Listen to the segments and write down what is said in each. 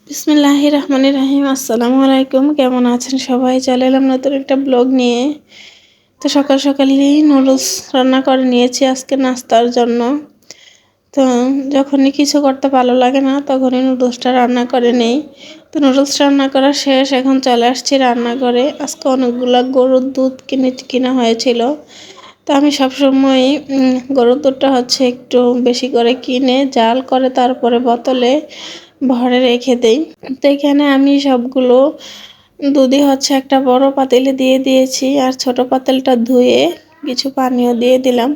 বিসমিল্লাহির রহমানির রহিম। আসসালামু আলাইকুম। কেমন আছেন সবাই? চলে এলাম নতুন একটা ব্লগ নিয়ে। তো সকাল সকালই নুডলস রান্না করে নিয়েছি আজকে নাস্তার জন্য। তো যখনই কিছু করতে ভালো লাগে না তখনই নুডলসটা রান্না করে নেই। তো নুডলস রান্না করা শেষ, এখন চলে আসছি রান্না করে। আজকে অনেকগুলো গরুর দুধ কিনা হয়েছিল। তো আমি সবসময় গরুর দুধটা একটু বেশি করে কিনে জাল করে তারপরে বোতলে ভরে রেখে দেই। তো এখানে আমি সবগুলো দুধই একটা বড় পাতিলে দিয়ে দিয়েছি, আর ছোট পাতিলটা ধুয়ে কিছু পানিও দিয়ে দিলাম।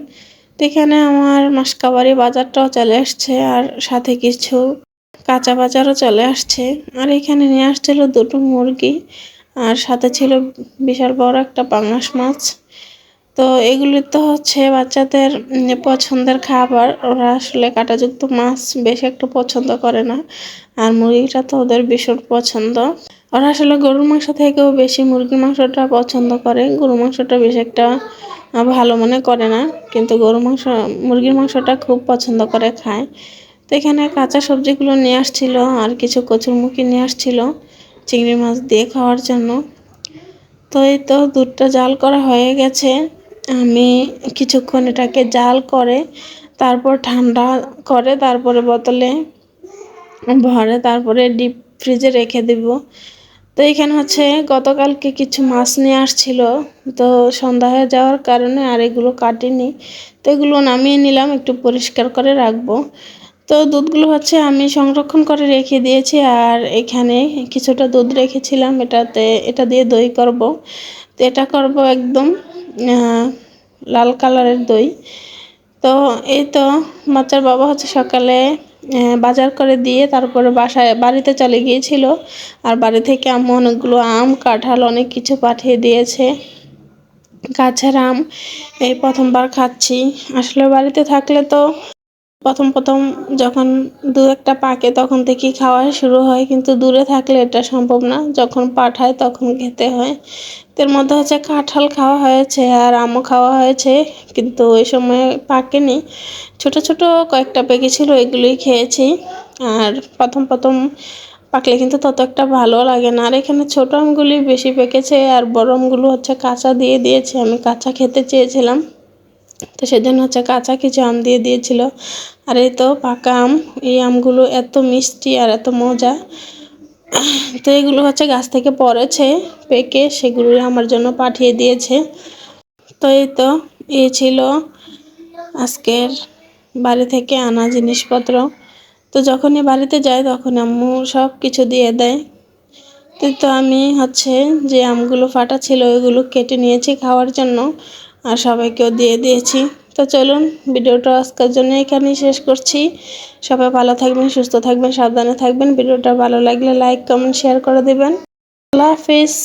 তো এখানে আমার মাসকাবারি বাজারটাও চলে আসছে, আর সাথে কিছু কাঁচা বাজারও চলে আসছে। আর এখানে নিয়ে আসছিল দুটো মুরগি, আর সাথে ছিল বিশাল বড় একটা পাঙাশ মাছ। তো এগুলি তো বাচ্চাদের পছন্দের খাবার। ওরা আসলে কাঁটাযুক্ত মাছ বেশি একটা পছন্দ করে না, আর মুরগিটা তো ওদের ভীষণ পছন্দ। ওরা আসলে গরুর মাংস থেকেও বেশি মুরগির মাংসটা পছন্দ করে। গরুর মাংসটা বেশি একটা ভালো মনে করে না, কিন্তু মুরগির মাংসটা খুব পছন্দ করে খায়। তো এখানে কাঁচা সবজিগুলো নিয়ে আসছিল, আর কিছু কচুরমুখী নিয়ে আসছিল চিংড়ি মাছ দিয়ে খাওয়ার জন্য। তো এই তো দুধটা জাল করা হয়ে গেছে। আমি কিছুক্ষণ এটাকে জাল করে তারপর ঠান্ডা করে তারপরে বোতলে ভরে তারপরে ডিপ ফ্রিজে রেখে দিব। তো এখানে গতকালকে কিছু মাছ নিয়ে আসছিল, তো সন্ধ্যা হয়ে যাওয়ার কারণে আর এগুলো কাটিনি। তো এগুলো নামিয়ে নিলাম, একটু পরিষ্কার করে রাখবো। তো দুধগুলো আমি সংরক্ষণ করে রেখে দিয়েছি, আর এখানে কিছুটা দুধ রেখেছিলাম, এটা দিয়ে দই করব। তো এটা করব একদম লাল কালারের দই। তো এই তো বাচ্চার বাবা সকালে বাজার করে দিয়ে তারপরে বাড়িতে চলে গিয়েছিল, আর বাড়ি থেকে আম্মু অনেকগুলো আম, কাঁঠাল অনেক কিছু পাঠিয়ে দিয়েছে। গাছের আম এই প্রথমবার খাচ্ছি। আসলে বাড়িতে থাকলে তো প্রথম প্রথম যখন দু একটা পাকে তখন থেকেই খাওয়া শুরু হয়, কিন্তু দূরে থাকলে এটা সম্ভব না, যখন পাঠায় তখন খেতে হয়। এর মধ্যে কাঁঠাল খাওয়া হয়েছে আর আমও খাওয়া হয়েছে, কিন্তু ওই সময় পাকেনি। ছোট ছোট কয়েকটা পেকেছিল, এগুলোই খেয়েছি। আর প্রথম প্রথম পাকলে কিন্তু তত একটা ভালো লাগে না। আর এখানে ছোট আমগুলি বেশি পেকেছে, আর বড় আমগুলো কাঁচা দিয়ে দিয়েছে। আমি কাঁচা খেতে চেয়েছিলাম, তো সেজন্য কাঁচা কিছু আম দিয়ে দিয়েছিল। আর এই তো পাকা আম। এই আমগুলো এত মিষ্টি আর এত মজা। তো এগুলো গাছ থেকে পড়েছে পেকে, সেগুলোই আমার জন্য পাঠিয়ে দিয়েছে। তো এই তো এই ছিল আজকের বাড়ি থেকে আনা জিনিসপত্র। তো যখনই বাড়িতে যাই তখন আম্মু সব কিছু দিয়ে দেয়। তো আমি যে আমগুলো ফাটা ছিল ওইগুলো কেটে নিয়েছি খাওয়ার জন্য, আর সবাইকেও দিয়ে দিয়েছি। তো চলুন, ভিডিওটা আজকের জন্য এখানেই শেষ করছি। সবাই ভালো থাকবেন, সুস্থ থাকবেন, সাবধানে থাকবেন। ভিডিওটা ভালো লাগলে লাইক, কমেন্ট, শেয়ার করে দেবেন। আল্লাহ হাফিজ।